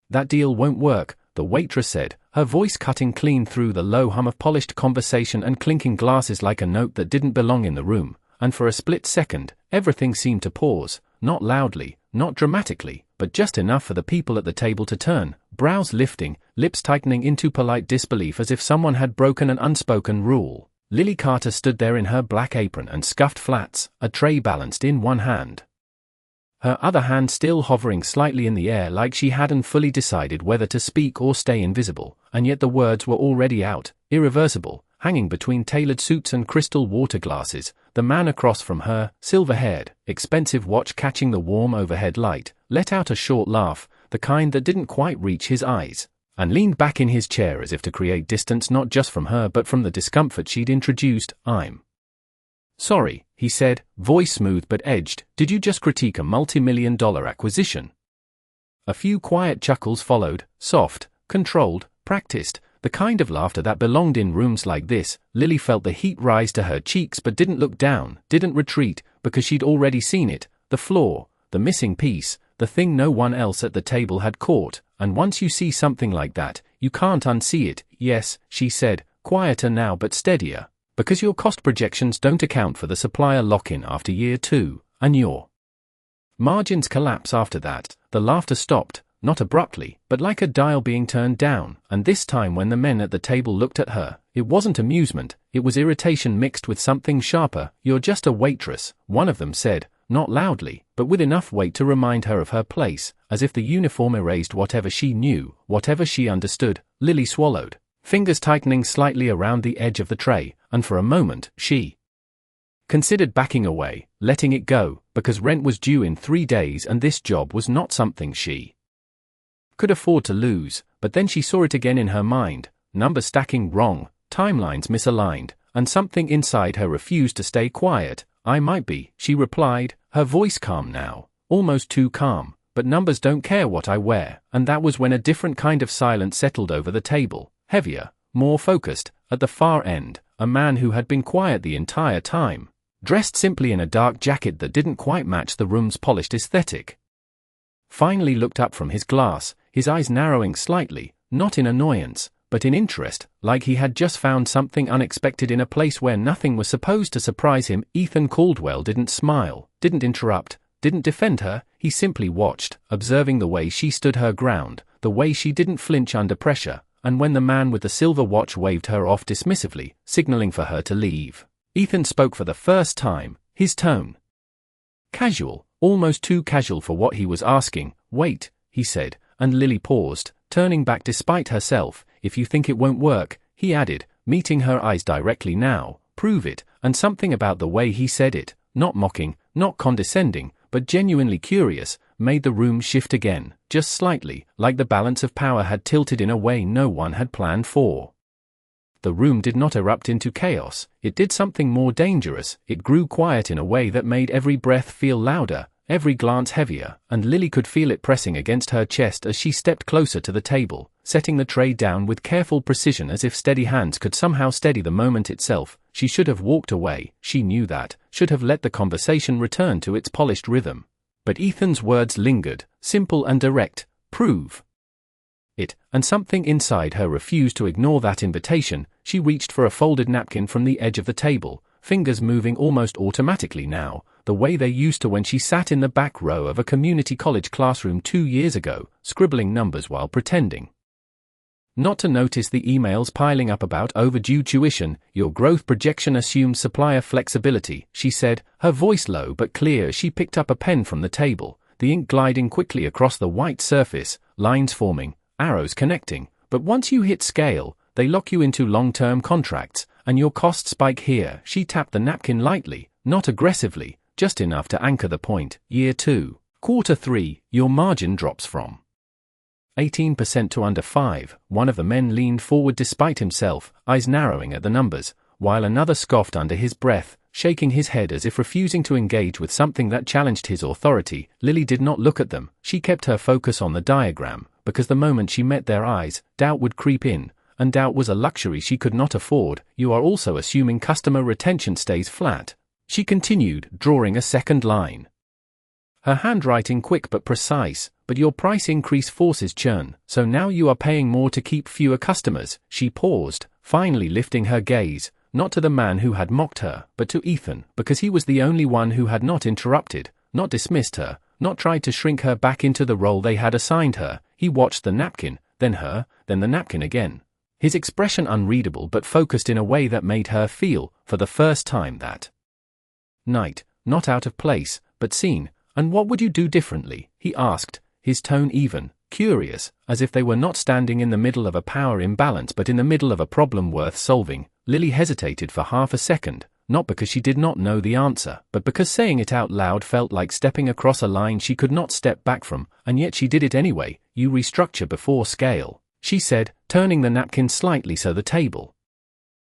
"That deal won't work," the waitress said, her voice cutting clean through the low hum of polished conversation and clinking glasses like a note that didn't belong in the room, and for a split second, everything seemed to pause, not loudly, not dramatically, but just enough for the people at the table to turn, brows lifting, lips tightening into polite disbelief as if someone had broken an unspoken rule. Lily Carter stood there in her black apron and scuffed flats, a tray balanced in one hand, her other hand still hovering slightly in the air like she hadn't fully decided whether to speak or stay invisible, and yet the words were already out, irreversible, hanging between tailored suits and crystal water glasses. The man across from her, silver-haired, expensive watch catching the warm overhead light, let out a short laugh, the kind that didn't quite reach his eyes, and leaned back in his chair as if to create distance not just from her but from the discomfort she'd introduced. "I'm sorry," he said, voice smooth but edged. "Did you just critique a multi-million-dollar acquisition?" A few quiet chuckles followed, soft, controlled, practiced, the kind of laughter that belonged in rooms like this. Lily felt the heat rise to her cheeks but didn't look down, didn't retreat, because she'd already seen it, the flaw, the missing piece, the thing no one else at the table had caught, and once you see something like that, you can't unsee it. "Yes," she said, quieter now but steadier, "because your cost projections don't account for the supplier lock-in after year 2, and your margins collapse after that." The laughter stopped, not abruptly, but like a dial being turned down, and this time when the men at the table looked at her, it wasn't amusement, it was irritation mixed with something sharper. "You're just a waitress," one of them said, not loudly, but with enough weight to remind her of her place, as if the uniform erased whatever she knew, whatever she understood. Lily swallowed, fingers tightening slightly around the edge of the tray, and for a moment, she considered backing away, letting it go, because rent was due in 3 days and this job was not something she could afford to lose. But then she saw it again in her mind, numbers stacking wrong, timelines misaligned, and something inside her refused to stay quiet. "I might be," she replied, her voice calm now, almost too calm, "but numbers don't care what I wear." And that was when a different kind of silence settled over the table, heavier, more focused. At the far end, a man who had been quiet the entire time, dressed simply in a dark jacket that didn't quite match the room's polished aesthetic, finally looked up from his glass, his eyes narrowing slightly, not in annoyance, but in interest, like he had just found something unexpected in a place where nothing was supposed to surprise him. Ethan Caldwell didn't smile, didn't interrupt, didn't defend her, he simply watched, observing the way she stood her ground, the way she didn't flinch under pressure, and when the man with the silver watch waved her off dismissively, signaling for her to leave, Ethan spoke for the first time, his tone casual, almost too casual for what he was asking. "Wait," he said, and Lily paused, turning back despite herself. "If you think it won't work," he added, meeting her eyes directly now, "prove it." And something about the way he said it, not mocking, not condescending, but genuinely curious, made the room shift again, just slightly, like the balance of power had tilted in a way no one had planned for. The room did not erupt into chaos, it did something more dangerous. It grew quiet in a way that made every breath feel louder, every glance heavier, and Lily could feel it pressing against her chest as she stepped closer to the table, setting the tray down with careful precision as if steady hands could somehow steady the moment itself. She should have walked away, she knew that, should have let the conversation return to its polished rhythm. But Ethan's words lingered, simple and direct. "Prove it," and something inside her refused to ignore that invitation. She reached for a folded napkin from the edge of the table, fingers moving almost automatically now, the way they used to when she sat in the back row of a community college classroom 2 years ago, scribbling numbers while pretending not to notice the emails piling up about overdue tuition. "Your growth projection assumes supplier flexibility," she said, her voice low but clear as she picked up a pen from the table, the ink gliding quickly across the white surface, lines forming, arrows connecting. "But once you hit scale, they lock you into long-term contracts, and your costs spike here." She tapped the napkin lightly, not aggressively, just enough to anchor the point. "Year 2, quarter 3, your margin drops from 18% to under 5. One of the men leaned forward despite himself, eyes narrowing at the numbers, while another scoffed under his breath, shaking his head as if refusing to engage with something that challenged his authority. Lily did not look at them, she kept her focus on the diagram, because the moment she met their eyes, doubt would creep in, and doubt was a luxury she could not afford. "You are also assuming customer retention stays flat," she continued, drawing a second line. Her handwriting quick but precise, but your price increase forces churn, so now you are paying more to keep fewer customers." She paused, finally lifting her gaze, not to the man who had mocked her, but to Ethan, because he was the only one who had not interrupted, not dismissed her, not tried to shrink her back into the role they had assigned her. He watched the napkin, then her, then the napkin again. His expression unreadable but focused in a way that made her feel, for the first time that night, not out of place, but seen. "And what would you do differently?" he asked, his tone even, curious, as if they were not standing in the middle of a power imbalance but in the middle of a problem worth solving. Lily hesitated for half a second, not because she did not know the answer, but because saying it out loud felt like stepping across a line she could not step back from, and yet she did it anyway. "You restructure before scale," she said, turning the napkin slightly so the table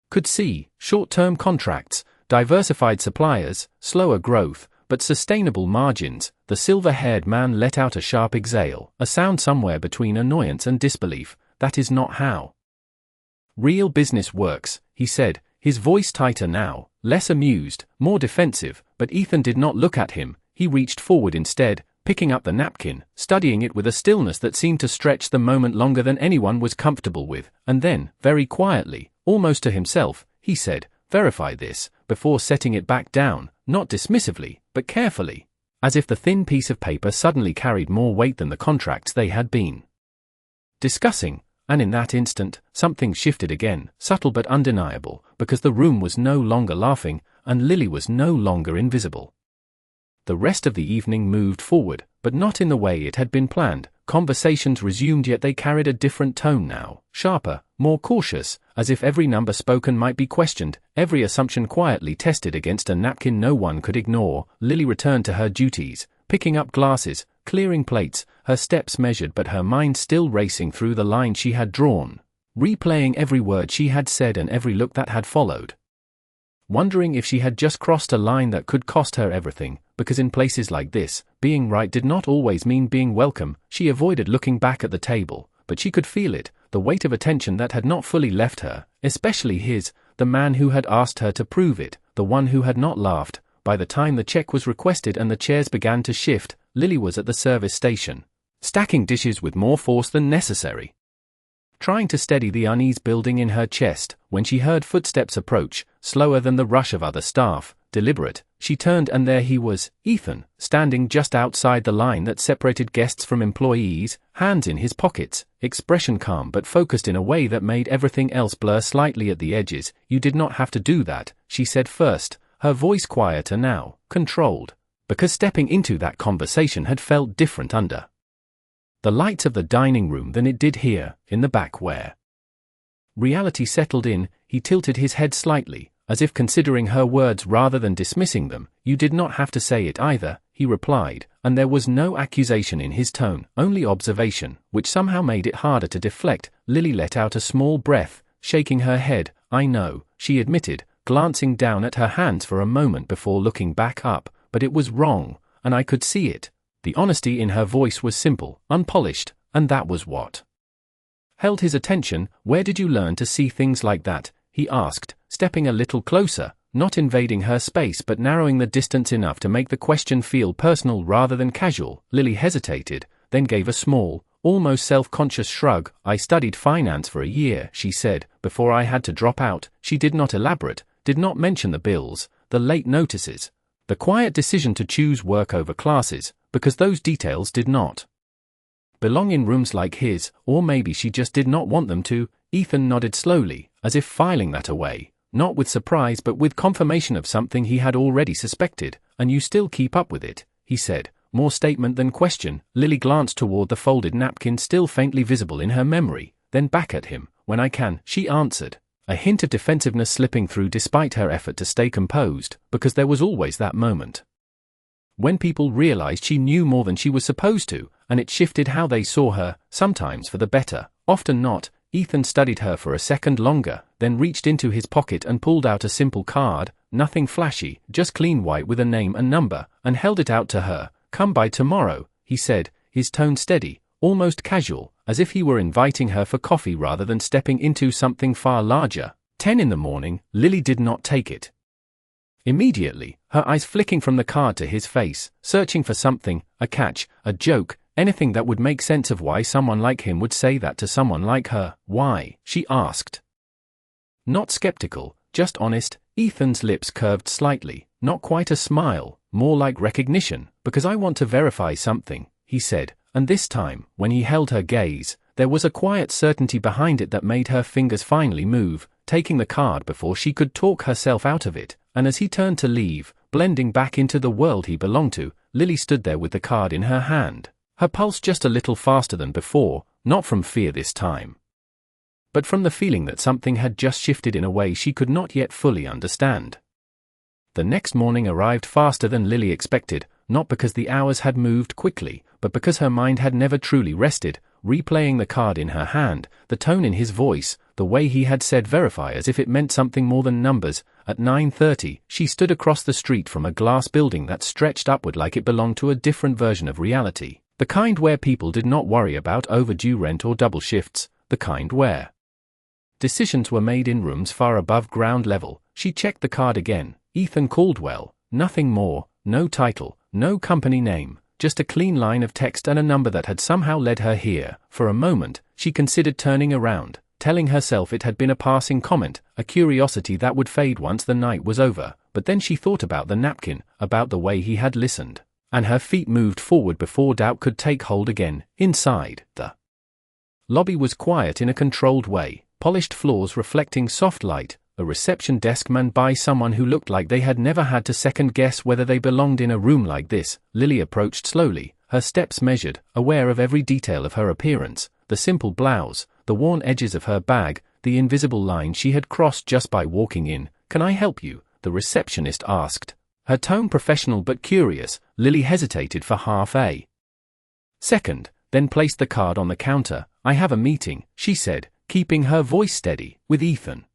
could see. "Short-term contracts, diversified suppliers, slower growth, but sustainable margins." The silver-haired man let out a sharp exhale, a sound somewhere between annoyance and disbelief. "That is not how real business works," he said, his voice tighter now, less amused, more defensive, but Ethan did not look at him. He reached forward instead, picking up the napkin, studying it with a stillness that seemed to stretch the moment longer than anyone was comfortable with, and then, very quietly, almost to himself, he said, "Verify this," before setting it back down, not dismissively, but carefully, as if the thin piece of paper suddenly carried more weight than the contracts they had been discussing. And in that instant, something shifted again, subtle but undeniable, because the room was no longer laughing, and Lily was no longer invisible. The rest of the evening moved forward, but not in the way it had been planned. Conversations resumed, yet they carried a different tone now, sharper, more cautious, as if every number spoken might be questioned, every assumption quietly tested against a napkin no one could ignore. Lily returned to her duties, picking up glasses, clearing plates, her steps measured but her mind still racing through the line she had drawn, replaying every word she had said and every look that had followed, wondering if she had just crossed a line that could cost her everything, because in places like this, being right did not always mean being welcome. She avoided looking back at the table, but she could feel it, the weight of attention that had not fully left her, especially his, the man who had asked her to prove it, the one who had not laughed. By the time the check was requested and the chairs began to shift, Lily was at the service station, stacking dishes with more force than necessary, trying to steady the unease building in her chest, when she heard footsteps approach, slower than the rush of other staff, deliberate. She turned and there he was, Ethan, standing just outside the line that separated guests from employees, hands in his pockets, expression calm but focused in a way that made everything else blur slightly at the edges. "You did not have to do that," she said first, her voice quieter now, controlled, because stepping into that conversation had felt different under the lights of the dining room than it did here, in the back where reality settled in. He tilted his head slightly, as if considering her words rather than dismissing them. "You did not have to say it either," he replied, and there was no accusation in his tone, only observation, which somehow made it harder to deflect. Lily let out a small breath, shaking her head. "I know," she admitted, glancing down at her hands for a moment before looking back up, "but it was wrong, and I could see it." The honesty in her voice was simple, unpolished, and that was what held his attention. "Where did you learn to see things like that?" he asked, stepping a little closer, not invading her space but narrowing the distance enough to make the question feel personal rather than casual. Lily hesitated, then gave a small, almost self-conscious shrug. "I studied finance for a year," she said, "before I had to drop out." She did not elaborate, did not mention the bills, the late notices, the quiet decision to choose work over classes, because those details did not belong in rooms like his, or maybe she just did not want them to. Ethan nodded slowly, as if filing that away, not with surprise but with confirmation of something he had already suspected. "And you still keep up with it," he said, more statement than question. Lily glanced toward the folded napkin still faintly visible in her memory, then back at him. "When I can," she answered, a hint of defensiveness slipping through despite her effort to stay composed, because there was always that moment when people realized she knew more than she was supposed to, and it shifted how they saw her, sometimes for the better, often not. Ethan studied her for a second longer, then reached into his pocket and pulled out a simple card, nothing flashy, just clean white with a name and number, and held it out to her. "Come by tomorrow," he said, his tone steady, almost casual, as if he were inviting her for coffee rather than stepping into something far larger. 10 in the morning. Lily did not take it immediately, her eyes flicking from the card to his face, searching for something, a catch, a joke. anything that would make sense of why someone like him would say that to someone like her. Why? She asked. Not skeptical, just honest. Ethan's lips curved slightly, not quite a smile, more like recognition. Because I want to verify something, he said, and this time, when he held her gaze, there was a quiet certainty behind it that made her fingers finally move, taking the card before she could talk herself out of it. And as he turned to leave, blending back into the world he belonged to, Lily stood there with the card in her hand, her pulse just a little faster than before, not from fear this time, but from the feeling that something had just shifted in a way she could not yet fully understand. The next morning arrived faster than Lily expected, not because the hours had moved quickly, but because her mind had never truly rested, replaying the card in her hand, the tone in his voice, the way he had said verify as if it meant something more than numbers. At 9:30, she stood across the street from a glass building that stretched upward like it belonged to a different version of reality, the kind where people did not worry about overdue rent or double shifts, the kind where decisions were made in rooms far above ground level. She checked the card again. Ethan Caldwell, nothing more, no title, no company name, just a clean line of text and a number that had somehow led her here. For a moment, she considered turning around, telling herself it had been a passing comment, a curiosity that would fade once the night was over, but then she thought about the napkin, about the way he had listened, and her feet moved forward before doubt could take hold again. Inside, the lobby was quiet in a controlled way, polished floors reflecting soft light, a reception desk manned by someone who looked like they had never had to second-guess whether they belonged in a room like this. Lily approached slowly, her steps measured, aware of every detail of her appearance, the simple blouse, the worn edges of her bag, the invisible line she had crossed just by walking in. "Can I help you?" the receptionist asked. Her tone professional but curious. Lily hesitated for half a second, then placed the card on the counter. "I have a meeting," she said, keeping her voice steady, "with Ethan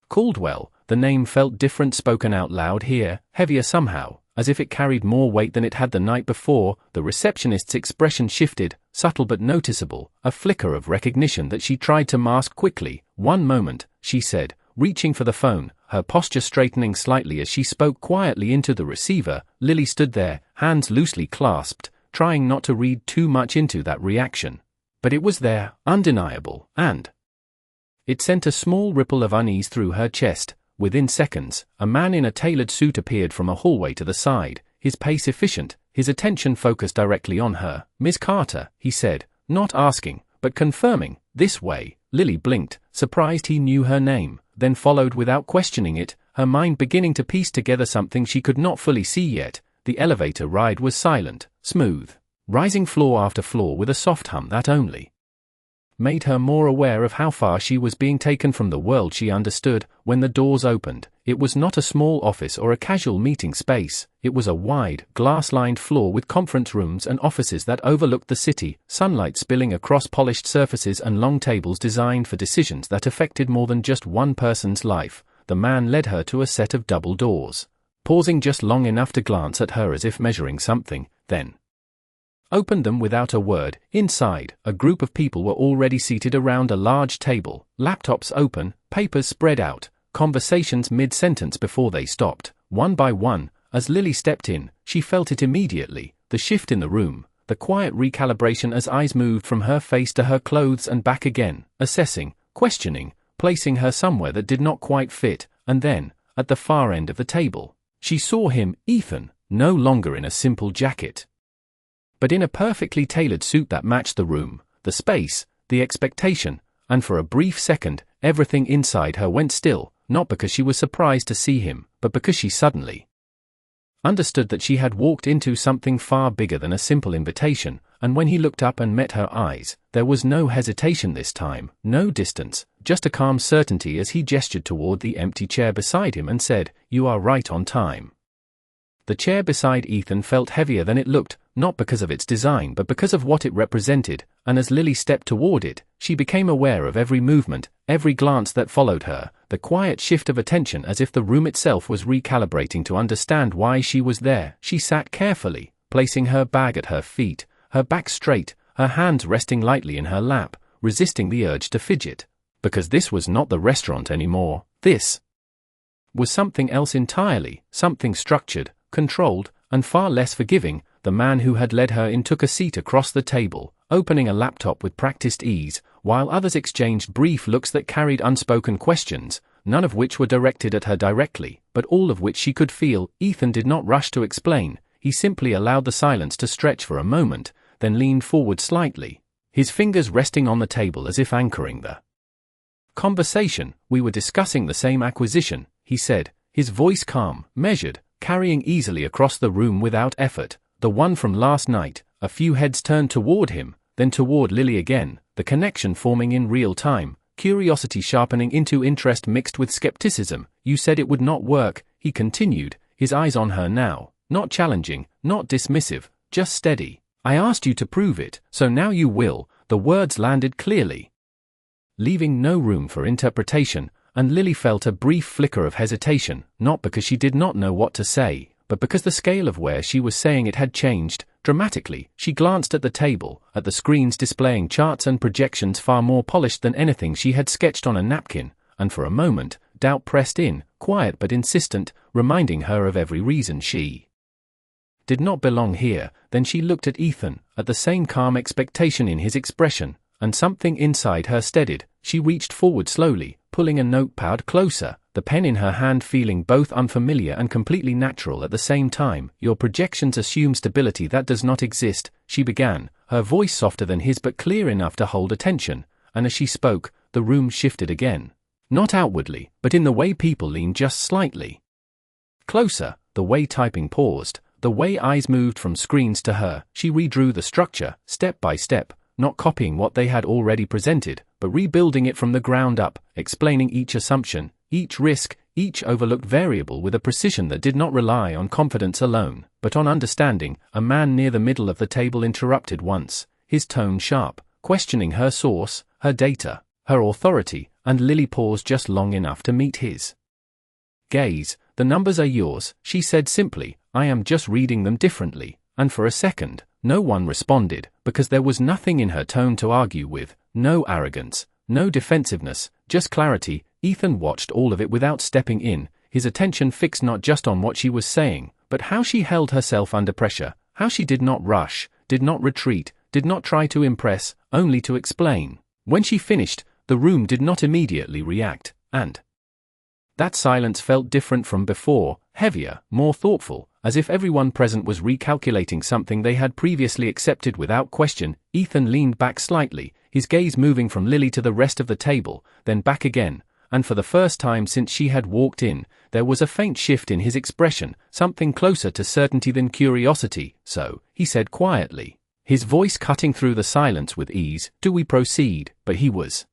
Caldwell." The name felt different spoken out loud here, heavier somehow, as if it carried more weight than it had the night before. The receptionist's expression shifted, subtle but noticeable, a flicker of recognition that she tried to mask quickly. "One moment," she said, reaching for the phone, her posture straightening slightly as she spoke quietly into the receiver. Lily stood there, hands loosely clasped, trying not to read too much into that reaction. But it was there, undeniable, and it sent a small ripple of unease through her chest. Within seconds, a man in a tailored suit appeared from a hallway to the side, his pace efficient, his attention focused directly on her. "Miss Carter," he said, not asking, but confirming. "This way." Lily blinked, surprised he knew her name, then followed without questioning it, her mind beginning to piece together something she could not fully see yet. The elevator ride was silent, smooth, rising floor after floor with a soft hum that only made her more aware of how far she was being taken from the world she understood. When the doors opened, it was not a small office or a casual meeting space. It was a wide, glass-lined floor with conference rooms and offices that overlooked the city, sunlight spilling across polished surfaces and long tables designed for decisions that affected more than just one person's life. The man led her to a set of double doors, pausing just long enough to glance at her as if measuring something, then opened them without a word. Inside, a group of people were already seated around a large table, laptops open, papers spread out, conversations mid-sentence before they stopped. One by one, as Lily stepped in, she felt it immediately, the shift in the room, the quiet recalibration as eyes moved from her face to her clothes and back again, assessing, questioning, placing her somewhere that did not quite fit. And then, at the far end of the table, she saw him, Ethan, no longer in a simple jacket, but in a perfectly tailored suit that matched the room, the space, the expectation, and for a brief second, everything inside her went still, not because she was surprised to see him, but because she suddenly understood that she had walked into something far bigger than a simple invitation. And when he looked up and met her eyes, there was no hesitation this time, no distance, just a calm certainty as he gestured toward the empty chair beside him and said, "You are right on time." The chair beside Ethan felt heavier than it looked, not because of its design but because of what it represented, and as Lily stepped toward it, she became aware of every movement, every glance that followed her, the quiet shift of attention as if the room itself was recalibrating to understand why she was there. She sat carefully, placing her bag at her feet, her back straight, her hands resting lightly in her lap, resisting the urge to fidget. Because this was not the restaurant anymore, this was something else entirely, something structured, controlled, and far less forgiving. the man who had led her in took a seat across the table, opening a laptop with practiced ease, while others exchanged brief looks that carried unspoken questions, none of which were directed at her directly, but all of which she could feel. Ethan did not rush to explain, he simply allowed the silence to stretch for a moment, then leaned forward slightly, his fingers resting on the table as if anchoring the conversation. "We were discussing the same acquisition," he said, his voice calm, measured, carrying easily across the room without effort. "The one from last night." A few heads turned toward him, then toward Lily again, the connection forming in real time, curiosity sharpening into interest mixed with skepticism. "You said it would not work," he continued, his eyes on her now, not challenging, not dismissive, just steady. "I asked you to prove it, so now you will." The words landed clearly, leaving no room for interpretation, and Lily felt a brief flicker of hesitation, not because she did not know what to say, but because the scale of where she was saying it had changed dramatically. She glanced at the table, at the screens displaying charts and projections far more polished than anything she had sketched on a napkin, and for a moment, doubt pressed in, quiet but insistent, reminding her of every reason she did not belong here. Then she looked at Ethan, at the same calm expectation in his expression, and something inside her steadied. She reached forward slowly, pulling a notepad closer, the pen in her hand feeling both unfamiliar and completely natural at the same time. "Your projections assume stability that does not exist," she began, her voice softer than his but clear enough to hold attention, and as she spoke, the room shifted again. Not outwardly, but in the way people leaned just slightly closer, the way typing paused, the way eyes moved from screens to her. She redrew the structure, step by step, not copying what they had already presented, but rebuilding it from the ground up, explaining each assumption, each risk, each overlooked variable with a precision that did not rely on confidence alone, but on understanding. A man near the middle of the table interrupted once, his tone sharp, questioning her source, her data, her authority, and Lily paused just long enough to meet his gaze. "The numbers are yours," she said simply, "I am just reading them differently." And for a second, no one responded, because there was nothing in her tone to argue with, no arrogance, no defensiveness, just clarity. Ethan watched all of it without stepping in, his attention fixed not just on what she was saying, but how she held herself under pressure, how she did not rush, did not retreat, did not try to impress, only to explain. When she finished, the room did not immediately react, and that silence felt different from before, heavier, more thoughtful, as if everyone present was recalculating something they had previously accepted without question. Ethan leaned back slightly, his gaze moving from Lily to the rest of the table, then back again, and for the first time since she had walked in, there was a faint shift in his expression, something closer to certainty than curiosity. "So," he said quietly, his voice cutting through the silence with ease, "do we proceed?" But he was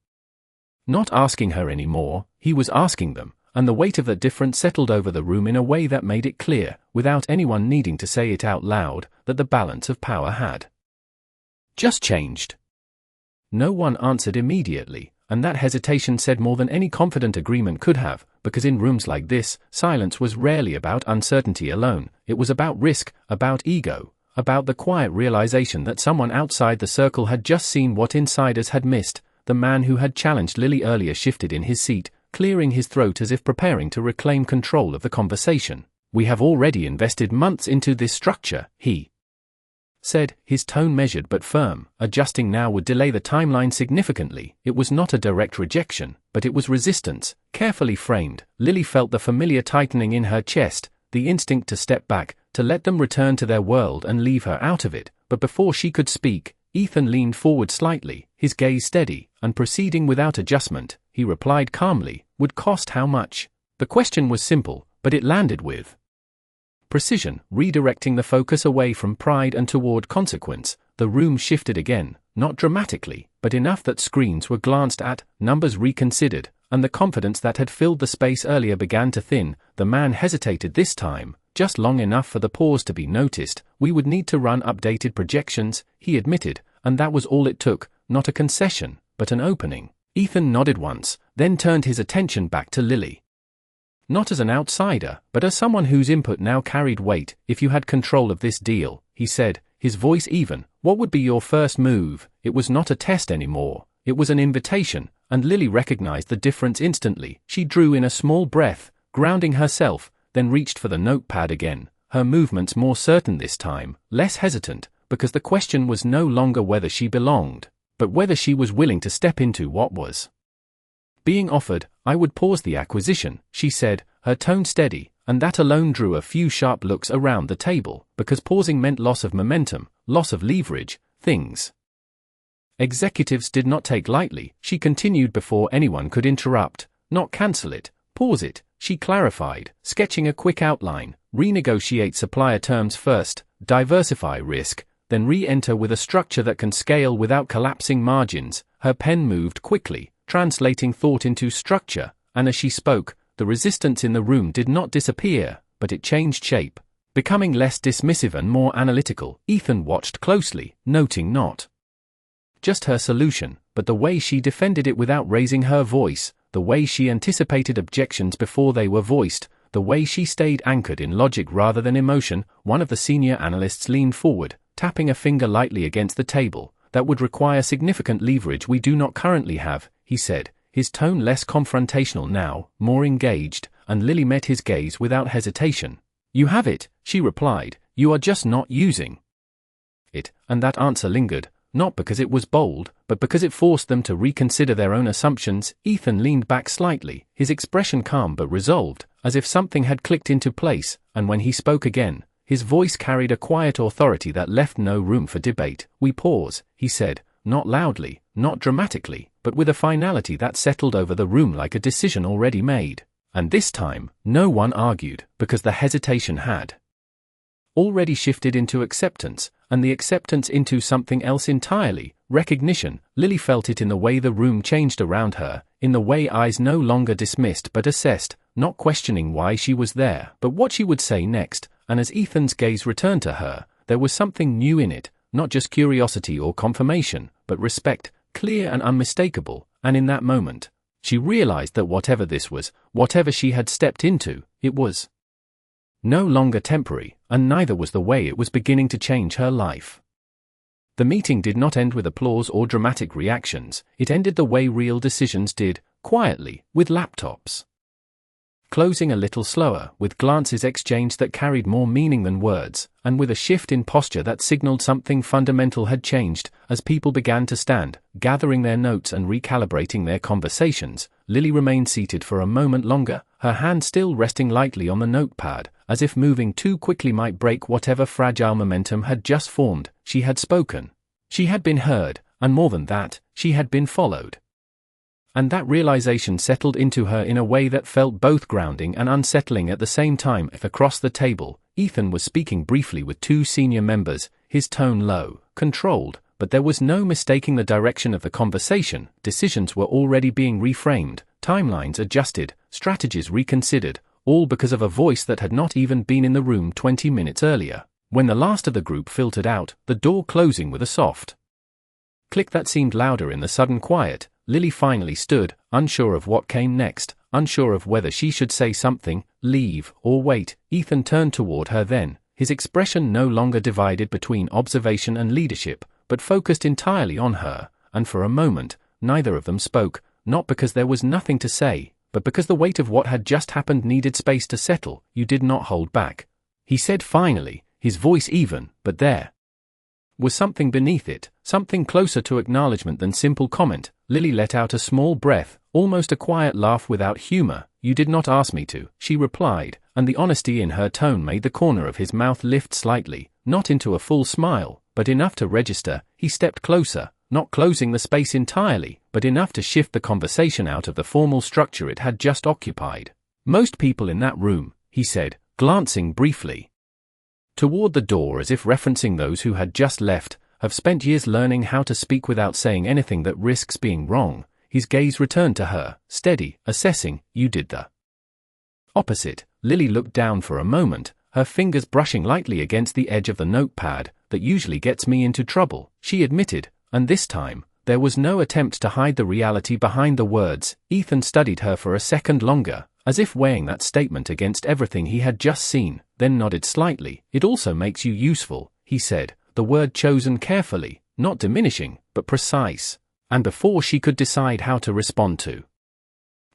not asking her anymore, he was asking them. And the weight of the difference settled over the room in a way that made it clear, without anyone needing to say it out loud, that the balance of power had just changed. No one answered immediately, and that hesitation said more than any confident agreement could have, because in rooms like this, silence was rarely about uncertainty alone. It was about risk, about ego, about the quiet realization that someone outside the circle had just seen what insiders had missed. The man who had challenged Lily earlier shifted in his seat, clearing his throat as if preparing to reclaim control of the conversation. "We have already invested months into this structure," he said, his tone measured but firm. Adjusting now would delay the timeline significantly. It was not a direct rejection, but it was resistance, carefully framed. Lily felt the familiar tightening in her chest, the instinct to step back, to let them return to their world and leave her out of it. But before she could speak, Ethan leaned forward slightly, his gaze steady, and proceeding without adjustment, he replied calmly, "Would cost how much?" The question was simple, but it landed with precision, redirecting the focus away from pride and toward consequence. The room shifted again, not dramatically, but enough that screens were glanced at, numbers reconsidered, and the confidence that had filled the space earlier began to thin. The man hesitated this time, just long enough for the pause to be noticed. "We would need to run updated projections," he admitted, and that was all it took, not a concession, but an opening. Ethan nodded once, then turned his attention back to Lily. Not as an outsider, but as someone whose input now carried weight. "If you had control of this deal," he said, his voice even, "what would be your first move?" It was not a test anymore, it was an invitation, and Lily recognized the difference instantly. She drew in a small breath, grounding herself, then reached for the notepad again, her movements more certain this time, less hesitant, because the question was no longer whether she belonged, but whether she was willing to step into what was being offered. I would pause the acquisition, she said, her tone steady, and that alone drew a few sharp looks around the table, because pausing meant loss of momentum, loss of leverage, things executives did not take lightly. She continued before anyone could interrupt. Not cancel it, pause it, she clarified, sketching a quick outline. Renegotiate supplier terms first, diversify risk, then re-enter with a structure that can scale without collapsing margins. Her pen moved quickly, translating thought into structure, and as she spoke, the resistance in the room did not disappear, but it changed shape, becoming less dismissive and more analytical. Ethan watched closely, noting not just her solution, but the way she defended it without raising her voice, the way she anticipated objections before they were voiced, the way she stayed anchored in logic rather than emotion. One of the senior analysts leaned forward, tapping a finger lightly against the table. That would require significant leverage we do not currently have, he said, his tone less confrontational now, more engaged, and Lily met his gaze without hesitation. You have it, she replied, you are just not using it, and that answer lingered, not because it was bold, but because it forced them to reconsider their own assumptions. Ethan leaned back slightly, his expression calm but resolved, as if something had clicked into place, and when he spoke again, his voice carried a quiet authority that left no room for debate. We pause, he said, not loudly, not dramatically, but with a finality that settled over the room like a decision already made. And this time, no one argued, because the hesitation had already shifted into acceptance, and the acceptance into something else entirely, recognition. Lily felt it in the way the room changed around her, in the way eyes no longer dismissed but assessed, not questioning why she was there, but what she would say next. And as Ethan's gaze returned to her, there was something new in it, not just curiosity or confirmation, but respect, clear and unmistakable. And in that moment, she realized that whatever this was, whatever she had stepped into, it was no longer temporary, and neither was the way it was beginning to change her life. The meeting did not end with applause or dramatic reactions. It ended the way real decisions did, quietly, with laptops closing a little slower, with glances exchanged that carried more meaning than words, and with a shift in posture that signaled something fundamental had changed. As people began to stand, gathering their notes and recalibrating their conversations, Lily remained seated for a moment longer, her hand still resting lightly on the notepad, as if moving too quickly might break whatever fragile momentum had just formed. She had spoken. She had been heard, and more than that, she had been followed. And that realization settled into her in a way that felt both grounding and unsettling at the same time. Across the table, Ethan was speaking briefly with two senior members, his tone low, controlled, but there was no mistaking the direction of the conversation. Decisions were already being reframed, timelines adjusted, strategies reconsidered, all because of a voice that had not even been in the room 20 minutes earlier. When the last of the group filtered out, the door closing with a soft click that seemed louder in the sudden quiet, Lily finally stood, unsure of what came next, unsure of whether she should say something, leave, or wait. Ethan turned toward her then, his expression no longer divided between observation and leadership, but focused entirely on her, and for a moment, neither of them spoke, not because there was nothing to say, but because the weight of what had just happened needed space to settle. You did not hold back, he said finally, his voice even, but there was something beneath it, something closer to acknowledgement than simple comment. Lily let out a small breath, almost a quiet laugh without humor. You did not ask me to, she replied, and the honesty in her tone made the corner of his mouth lift slightly, not into a full smile, but enough to register. He stepped closer, not closing the space entirely, but enough to shift the conversation out of the formal structure it had just occupied. Most people in that room, he said, glancing briefly toward the door as if referencing those who had just left, have spent years learning how to speak without saying anything that risks being wrong. His gaze returned to her, steady, assessing. You did the opposite. Lily looked down for a moment, her fingers brushing lightly against the edge of the notepad. That usually gets me into trouble, she admitted, and this time, there was no attempt to hide the reality behind the words. Ethan studied her for a second longer, as if weighing that statement against everything he had just seen, then nodded slightly. It also makes you useful, he said, the word chosen carefully, not diminishing, but precise. And before she could decide how to respond to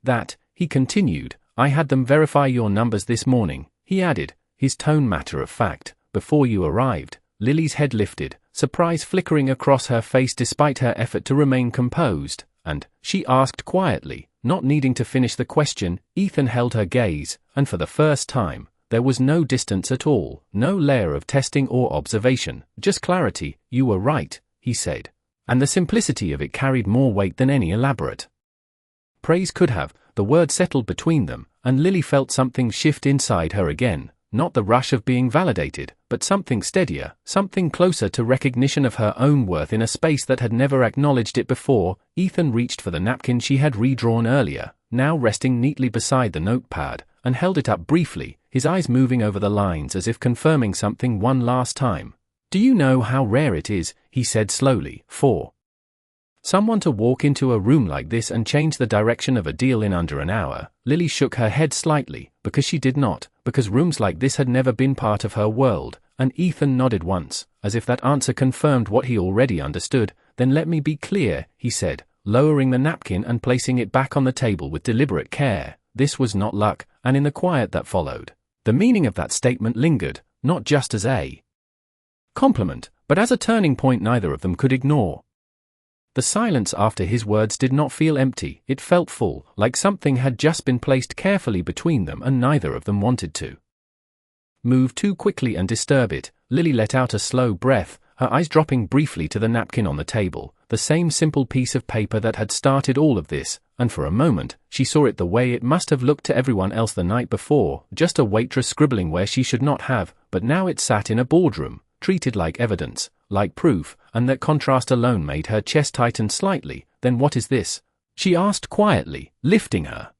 that, he continued, I had them verify your numbers this morning, he added, his tone matter of fact. "Before you arrived." Lily's head lifted, surprise flickering across her face despite her effort to remain composed. "And?" she asked quietly, not needing to finish the question. Ethan held her gaze, and for the first time, there was no distance at all, no layer of testing or observation, just clarity. "You were right," he said. And the simplicity of it carried more weight than any elaborate praise could have. The word settled between them, and Lily felt something shift inside her again. Not the rush of being validated, but something steadier, something closer to recognition of her own worth in a space that had never acknowledged it before. Ethan reached for the napkin she had redrawn earlier, now resting neatly beside the notepad, and held it up briefly, his eyes moving over the lines as if confirming something one last time. "Do you know how rare it is," he said slowly, "for someone to walk into a room like this and change the direction of a deal in under an hour?" Lily shook her head slightly, because she did not, because rooms like this had never been part of her world, and Ethan nodded once, as if that answer confirmed what he already understood. "Then let me be clear," he said, lowering the napkin and placing it back on the table with deliberate care. "This was not luck," and in the quiet that followed, the meaning of that statement lingered, not just as a compliment, but as a turning point neither of them could ignore. The silence after his words did not feel empty, it felt full, like something had just been placed carefully between them and neither of them wanted to move too quickly and disturb it. Lily let out a slow breath, her eyes dropping briefly to the napkin on the table, the same simple piece of paper that had started all of this, and for a moment, she saw it the way it must have looked to everyone else the night before, just a waitress scribbling where she should not have, but now it sat in a boardroom, treated like evidence, like proof, and that contrast alone made her chest tighten slightly. "Then what is this?" she asked quietly, lifting her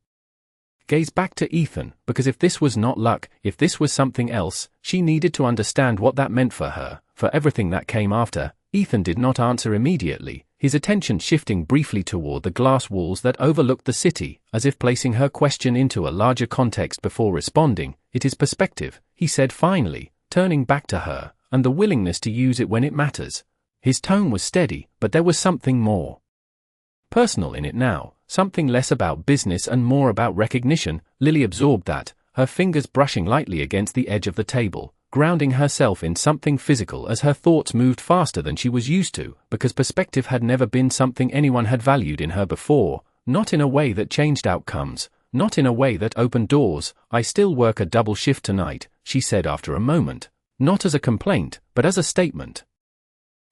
gaze back to Ethan, because if this was not luck, if this was something else, she needed to understand what that meant for her, for everything that came after. Ethan did not answer immediately, his attention shifting briefly toward the glass walls that overlooked the city, as if placing her question into a larger context before responding. "It is perspective," he said finally, turning back to her, "and the willingness to use it when it matters." His tone was steady, but there was something more personal in it now, something less about business and more about recognition. Lily absorbed that, her fingers brushing lightly against the edge of the table, grounding herself in something physical as her thoughts moved faster than she was used to, because perspective had never been something anyone had valued in her before, not in a way that changed outcomes, not in a way that opened doors. "I still work a double shift tonight," she said after a moment, not as a complaint, but as a statement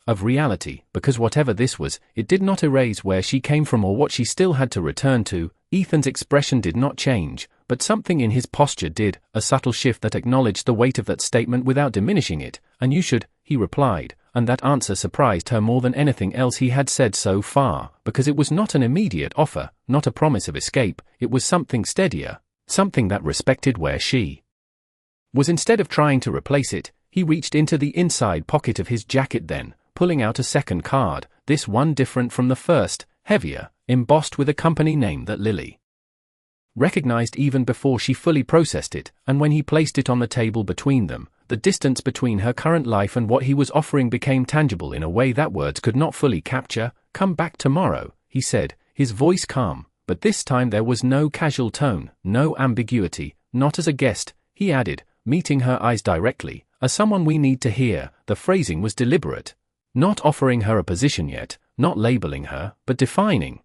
of reality, because whatever this was, it did not erase where she came from or what she still had to return to. Ethan's expression did not change, but something in his posture did, a subtle shift that acknowledged the weight of that statement without diminishing it. "And you should," he replied, and that answer surprised her more than anything else he had said so far, because it was not an immediate offer, not a promise of escape, it was something steadier, something that respected where she was. Instead of trying to replace it, he reached into the inside pocket of his jacket then, pulling out a second card, this one different from the first, heavier, embossed with a company name that Lily recognized even before she fully processed it. And when he placed it on the table between them, the distance between her current life and what he was offering became tangible in a way that words could not fully capture. "Come back tomorrow," he said, his voice calm, but this time there was no casual tone, no ambiguity. "Not as a guest," he added, meeting her eyes directly, "as someone we need to hear." The phrasing was deliberate. Not offering her a position yet, not labeling her, but defining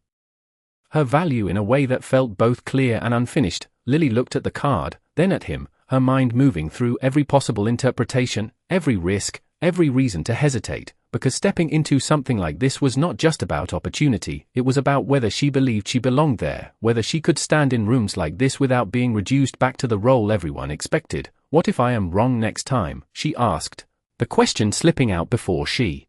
her value in a way that felt both clear and unfinished. Lily looked at the card, then at him, her mind moving through every possible interpretation, every risk, every reason to hesitate, because stepping into something like this was not just about opportunity, it was about whether she believed she belonged there, whether she could stand in rooms like this without being reduced back to the role everyone expected. "What if I am wrong next time?" she asked, the question slipping out before she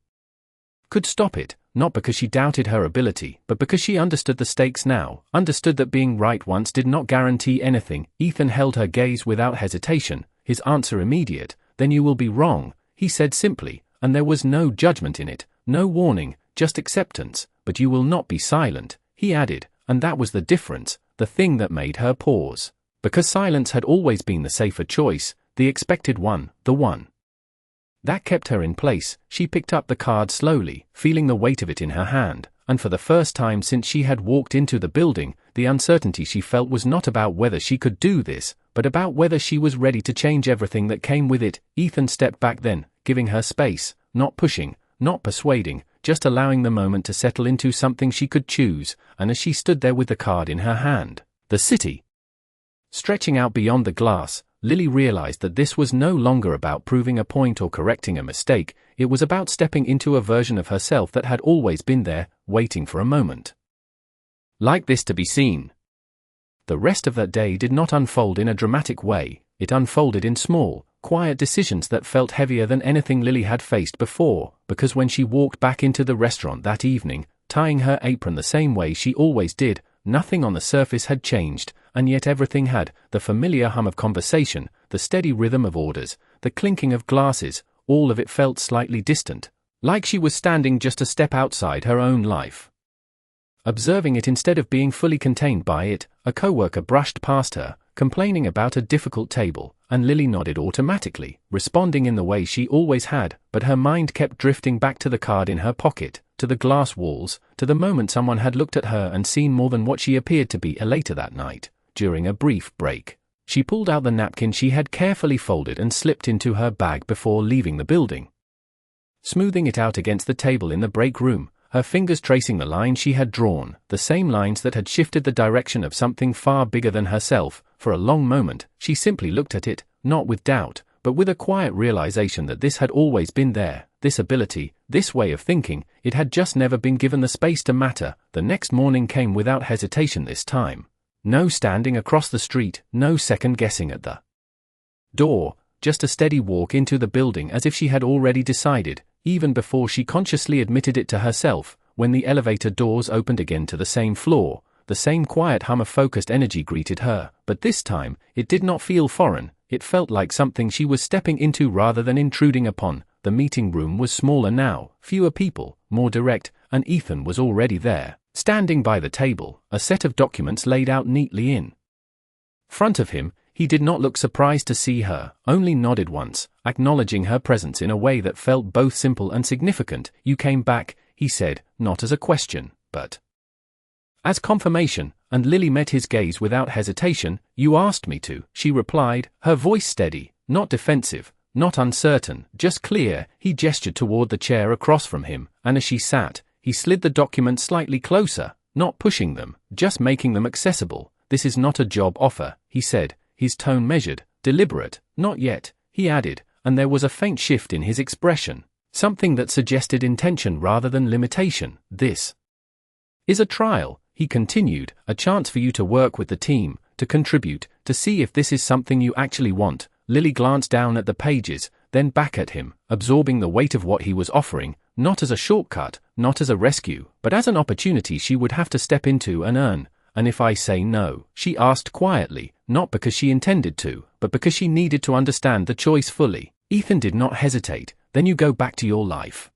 could stop it, not because she doubted her ability, but because she understood the stakes now, understood that being right once did not guarantee anything. Ethan held her gaze without hesitation, his answer immediate. "Then you will be wrong," he said simply, and there was no judgment in it, no warning, just acceptance. "But you will not be silent," he added, and that was the difference, the thing that made her pause. Because silence had always been the safer choice, the expected one, the one that kept her in place. She picked up the card slowly, feeling the weight of it in her hand, and for the first time since she had walked into the building, the uncertainty she felt was not about whether she could do this, but about whether she was ready to change everything that came with it. Ethan stepped back then, giving her space, not pushing, not persuading, just allowing the moment to settle into something she could choose, and as she stood there with the card in her hand, the city stretching out beyond the glass, Lily realized that this was no longer about proving a point or correcting a mistake. It was about stepping into a version of herself that had always been there, waiting for a moment like this to be seen. The rest of that day did not unfold in a dramatic way. It unfolded in small, quiet decisions that felt heavier than anything Lily had faced before, because when she walked back into the restaurant that evening, tying her apron the same way she always did, nothing on the surface had changed, and yet everything had: the familiar hum of conversation, the steady rhythm of orders, the clinking of glasses. All of it felt slightly distant, like she was standing just a step outside her own life, observing it instead of being fully contained by it. A coworker brushed past her, complaining about a difficult table, and Lily nodded automatically, responding in the way she always had, but her mind kept drifting back to the card in her pocket, to the glass walls, to the moment someone had looked at her and seen more than what she appeared to be. Later that night, during a brief break, she pulled out the napkin she had carefully folded and slipped into her bag before leaving the building, smoothing it out against the table in the break room, her fingers tracing the lines she had drawn, the same lines that had shifted the direction of something far bigger than herself. For a long moment, she simply looked at it, not with doubt, but with a quiet realization that this had always been there, this ability, this way of thinking. It had just never been given the space to matter. The next morning came without hesitation this time. No standing across the street, no second guessing at the door, just a steady walk into the building as if she had already decided, even before she consciously admitted it to herself. When the elevator doors opened again to the same floor, the same quiet hum of focused energy greeted her, but this time, it did not feel foreign. It felt like something she was stepping into rather than intruding upon. The meeting room was smaller now, fewer people, more direct, and Ethan was already there, standing by the table, a set of documents laid out neatly in front of him. He did not look surprised to see her, only nodded once, acknowledging her presence in a way that felt both simple and significant. "You came back," he said, not as a question, but as confirmation, and Lily met his gaze without hesitation. "You asked me to," she replied, her voice steady, not defensive, not uncertain, just clear. He gestured toward the chair across from him, and as she sat, he slid the documents slightly closer, not pushing them, just making them accessible. "This is not a job offer," he said, his tone measured, deliberate. "Not yet," he added, and there was a faint shift in his expression, something that suggested intention rather than limitation. "This is a trial," he continued, "a chance for you to work with the team, to contribute, to see if this is something you actually want." Lily glanced down at the pages, then back at him, absorbing the weight of what he was offering, not as a shortcut, not as a rescue, but as an opportunity she would have to step into and earn. "And if I say no?" she asked quietly, not because she intended to, but because she needed to understand the choice fully. Ethan did not hesitate. "Then you go back to your life,"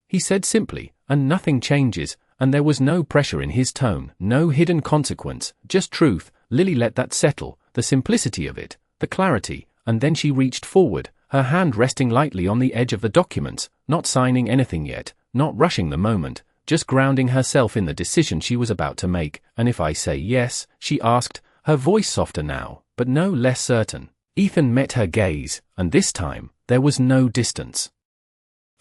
he said simply, "and nothing changes." And there was no pressure in his tone, no hidden consequence, just truth. Lily let that settle, the simplicity of it, the clarity, and then she reached forward, her hand resting lightly on the edge of the documents, not signing anything yet, not rushing the moment, just grounding herself in the decision she was about to make. "And if I say yes?" she asked, her voice softer now, but no less certain. Ethan met her gaze, and this time, there was no distance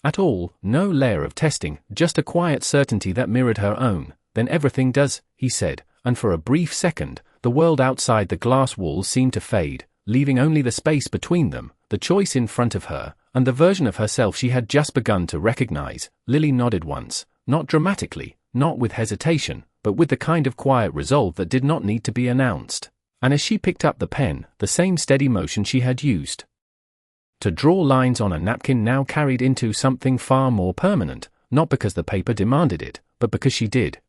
at all, no layer of testing, just a quiet certainty that mirrored her own. "Then everything does," he said, and for a brief second, the world outside the glass walls seemed to fade, leaving only the space between them, the choice in front of her, and the version of herself she had just begun to recognize. Lily nodded once, not dramatically, not with hesitation, but with the kind of quiet resolve that did not need to be announced. And as she picked up the pen, the same steady motion she had used to draw lines on a napkin now carried into something far more permanent, not because the paper demanded it, but because she did.